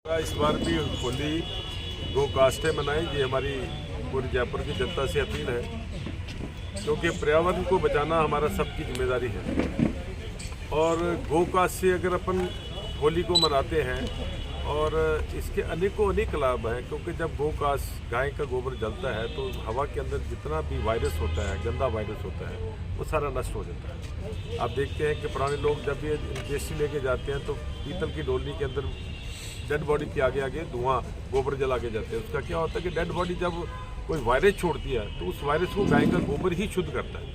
इस बार भी होली गो कास्टें मनाई, ये हमारी पूरी जयपुर की जनता से अपील है, क्योंकि पर्यावरण को बचाना हमारा सबकी जिम्मेदारी है। और गो कास्ट से अगर अपन होली को मनाते हैं और इसके अनेकों अनेक लाभ हैं, क्योंकि जब गो कास्ट गाय का गोबर जलता है तो हवा के अंदर जितना भी वायरस होता है, गंदा वायरस होता है, वो सारा नष्ट हो जाता है। आप देखते हैं कि पुराने लोग जब ये इंडस्ट्री लेके जाते हैं तो पीतल की डोलनी के अंदर डेड बॉडी के आगे आगे धुआं गोबर जला के जाते हैं। उसका क्या होता है कि डेड बॉडी जब कोई वायरस छोड़ती है तो उस वायरस को गाय का गोबर ही शुद्ध करता है।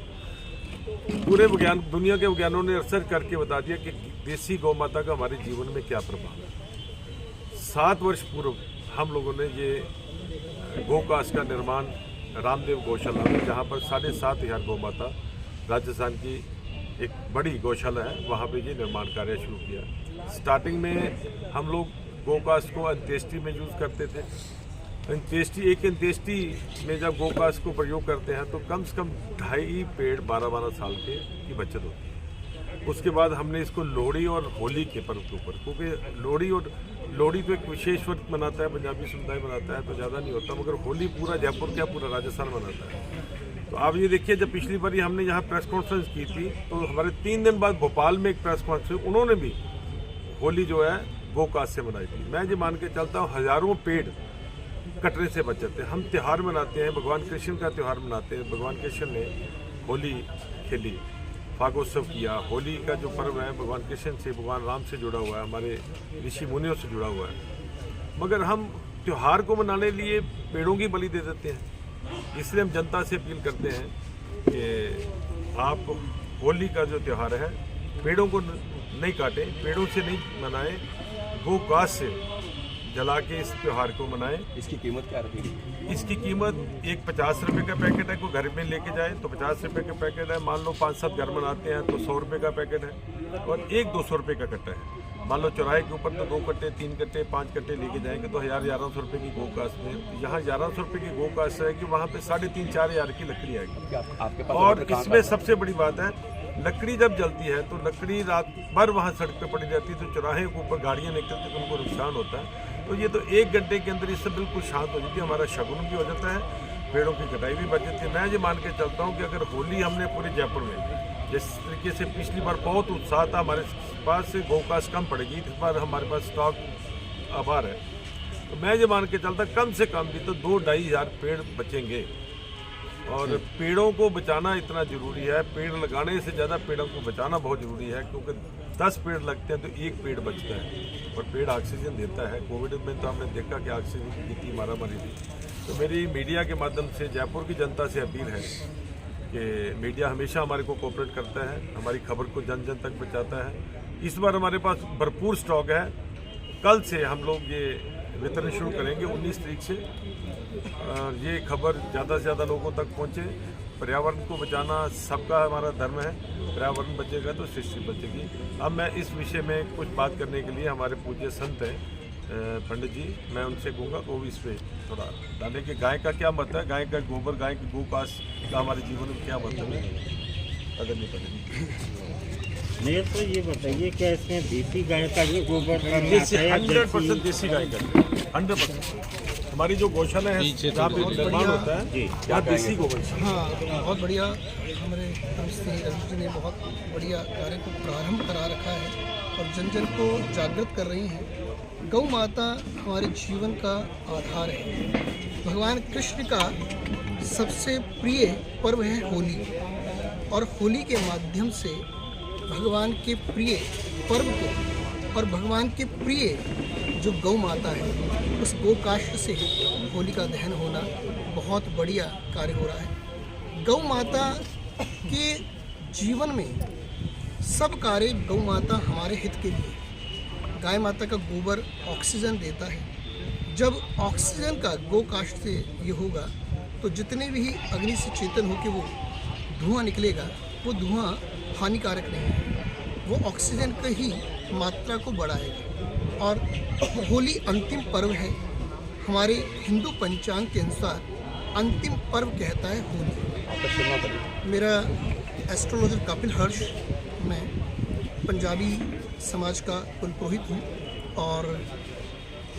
पूरे विज्ञान, दुनिया के विज्ञानों ने रिसर्च करके बता दिया कि देसी गौ माता का हमारे जीवन में क्या प्रभाव है। 7 वर्ष पूर्व हम लोगों ने ये गोकास्ट का निर्माण रामदेव गौशाला में, जहाँ पर 7,500 गौ माता, राजस्थान की एक बड़ी गौशाला है, वहाँ पे ये निर्माण कार्य शुरू किया। स्टार्टिंग में हम लोग गोकास्ट को अंत्येष्टि में यूज़ करते थे। एक अंत्येष्टि में जब गोकास्ट को प्रयोग करते हैं तो कम से कम 2.5 पेड़ 12-12 साल की बचत होती है। उसके बाद हमने इसको लोहड़ी और होली के पर्व के ऊपर, क्योंकि लोहड़ी तो एक विशेष वक्त मनाता है, पंजाबी समुदाय मनाता है तो ज़्यादा नहीं होता, मगर होली पूरा जयपुर क्या पूरा राजस्थान मनाता है। तो आप ये देखिए, जब पिछली बार हमने यहाँ प्रेस कॉन्फ्रेंस की थी तो हमारे 3 दिन बाद भोपाल में एक प्रेस कॉन्फ्रेंस, उन्होंने भी होली जो है गोकास्ट से मनाई थी। मैं जो मान के चलता हूँ, हज़ारों पेड़ कटने से बच जाते हैं। हम त्यौहार मनाते हैं, भगवान कृष्ण का त्यौहार मनाते हैं। भगवान कृष्ण ने होली खेली, फागोत्सव किया। होली का जो पर्व है भगवान कृष्ण से, भगवान राम से जुड़ा हुआ है, हमारे ऋषि मुनियों से जुड़ा हुआ है। मगर हम त्यौहार को मनाने लिए पेड़ों की बलि दे देते हैं। इसलिए हम जनता से अपील करते हैं कि आप होली का जो त्यौहार है पेड़ों को नहीं काटें, पेड़ों से नहीं मनाएं, गो कास्ट से जला के इस त्यौहार को मनाएं। इसकी कीमत क्या रहेगी? इसकी कीमत एक 50 रुपये का पैकेट है, कोई घर में लेके जाए तो 50 रुपये का पैकेट है। मान लो 5-7 घर मनाते हैं तो 100 रुपये का पैकेट है, और एक 200 रुपये का कट्टा है। मान लो चौराहे के ऊपर तो 2 कट्टे, 3 कट्टे, 5 कट्टे लेके जाएंगे तो 1,000-1,100 रुपये की गो कास्ट में, यहाँ 1,100 रुपये की गो कास्ट है कि वहाँ पे 3,500-4,000 की लकड़ी आएगी। और इसमें सबसे बड़ी बात है, लकड़ी जब जलती है तो लकड़ी रात भर वहाँ सड़क पे पड़ी रहती है, तो चौराहे के ऊपर गाड़ियाँ निकलती तो उनको नुकसान होता है। तो ये तो 1 घंटे के अंदर इससे बिल्कुल शांत हो जाती है, हमारा शगुन भी हो जाता है, पेड़ों की कटाई भी बच जाती है। मैं ये मान के चलता हूँ कि अगर होली हमने पूरे जयपुर में जिस तरीके से पिछली बार बहुत उत्साह था, हमारे पास से गोकास्ट कम पड़ेगी, इस बार हमारे पास स्टॉक आभार है, तो मैं ये मान के चलता कम से कम भी तो 2-2.5 हज़ार पेड़ बचेंगे। और पेड़ों को बचाना इतना ज़रूरी है, पेड़ लगाने से ज़्यादा पेड़ों को बचाना बहुत ज़रूरी है, क्योंकि 10 पेड़ लगते हैं तो 1 पेड़ बचता है, और पेड़ ऑक्सीजन देता है। कोविड में तो हमने देखा कि ऑक्सीजन की कितनी मारामारी थी। तो मेरी मीडिया के माध्यम से जयपुर की जनता से अपील है कि मीडिया हमेशा हमारे को कोऑपरेट करता है, हमारी खबर को जन जन तक पहुँचाता है। इस बार हमारे पास भरपूर स्टॉक है। कल से हम लोग ये वितरण शुरू करेंगे 19 तारीख से। ये खबर ज़्यादा से ज़्यादा लोगों तक पहुँचे। पर्यावरण को बचाना सबका हमारा धर्म है, पर्यावरण बचेगा तो सृष्टि बचेगी। अब मैं इस विषय में कुछ बात करने के लिए हमारे पूज्य संत हैं पंडित जी, मैं उनसे कहूँगा वो भी इस पर थोड़ा डालें कि गाय का क्या मतलब है, गाय का गोबर, गाय की गो कास्ट का हमारे जीवन में क्या मतलब है। अगर नहीं पड़ेगी नहीं तो ये बताइए, क्या इसमें देसी गाय का भी गोबर 100% देसी गाय का 100%। हमारी जो गौशाला है जहाँ पे निर्माण होता है यहाँ देसी गोबर। हाँ, बहुत बढ़िया। हमारे रवि जी ने बहुत बढ़िया कार्य को प्रारंभ करा रखा है और जन जन को जागृत कर रही हैं। गौ माता हमारे जीवन का आधार है। भगवान कृष्ण का सबसे प्रिय पर्व है होली, और होली के माध्यम से भगवान के प्रिय पर्व को और भगवान के प्रिय जो गौ माता है उस गौ काष्ठ से होली का दहन होना बहुत बढ़िया कार्य हो रहा है। गौ माता के जीवन में सब कार्य गौ माता हमारे हित के लिए। गाय माता का गोबर ऑक्सीजन देता है। जब ऑक्सीजन का गौ काष्ठ से ये होगा तो जितने भी अग्नि से चेतन होकर वो धुआं निकलेगा, वो धुआं हानिकारक नहीं है, वो ऑक्सीजन की ही मात्रा को बढ़ाएगा। और होली अंतिम पर्व है। हमारे हिंदू पंचांग के अनुसार अंतिम पर्व कहता है होली। मेरा एस्ट्रोलॉजर कपिल हर्ष, मैं पंजाबी समाज का कुल पुरोहित हूँ, और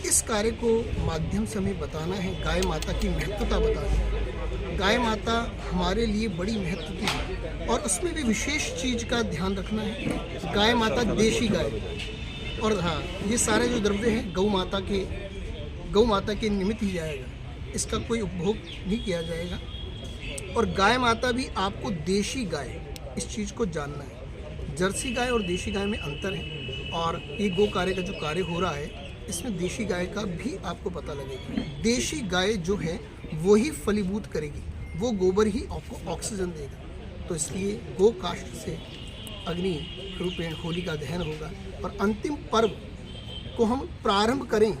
इस इस कार्य को माध्यम से हमें बताना है, गाय माता की महत्वता बतानी है। गाय माता हमारे लिए बड़ी महत्व की है और उसमें भी विशेष चीज़ का ध्यान रखना है। गाय माता देशी गाय, और हाँ, ये सारे जो द्रव्य हैं गौ माता के निमित्त ही जाएगा, इसका कोई उपभोग नहीं किया जाएगा। और गाय माता भी आपको देशी गाय, इस चीज़ को जानना है। जर्सी गाय और देशी गाय में अंतर है, और ये गो कार्य का जो कार्य हो रहा है इसमें देशी गाय का भी आपको पता लगेगा। देशी गाय जो है वो ही फलीभूत करेगी, वो गोबर ही आपको ऑक्सीजन देगा। तो इसलिए गो काष्ठ से अग्नि रूपेण होली का दहन होगा और अंतिम पर्व को हम प्रारंभ करें,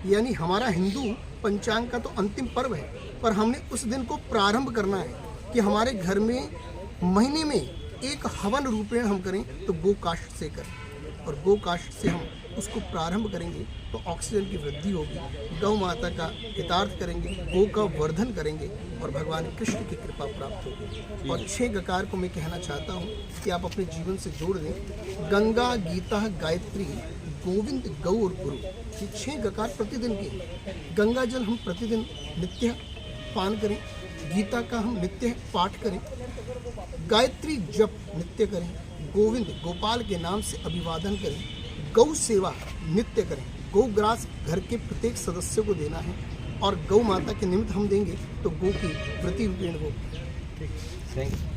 यानी हमारा हिंदू पंचांग का तो अंतिम पर्व है, पर हमने उस दिन को प्रारंभ करना है कि हमारे घर में महीने में एक हवन रूपेण हम करें तो गो काष्ठ से करें, और गो काष्ठ से हम उसको प्रारंभ करेंगे तो ऑक्सीजन की वृद्धि होगी, गौ माता का हितार्थ करेंगे, गो का वर्धन करेंगे और भगवान कृष्ण की कृपा प्राप्त होगी। और 6 गकार को मैं कहना चाहता हूँ कि आप अपने जीवन से जोड़ दें। गंगा, गीता, गायत्री, गोविंद, गौ और गुरु, ये 6 गकार प्रतिदिन के हैं। गंगा जल हम प्रतिदिन नित्य पान करें, गीता का हम नित्य पाठ करें, गायत्री जप नित्य करें, गोविंद गोपाल के नाम से अभिवादन करें, गौ सेवा नित्य करें, गौग्रास घर के प्रत्येक सदस्य को देना है, और गौ माता के निमित्त हम देंगे तो गौ की प्रति रूपेण हो। Thank you.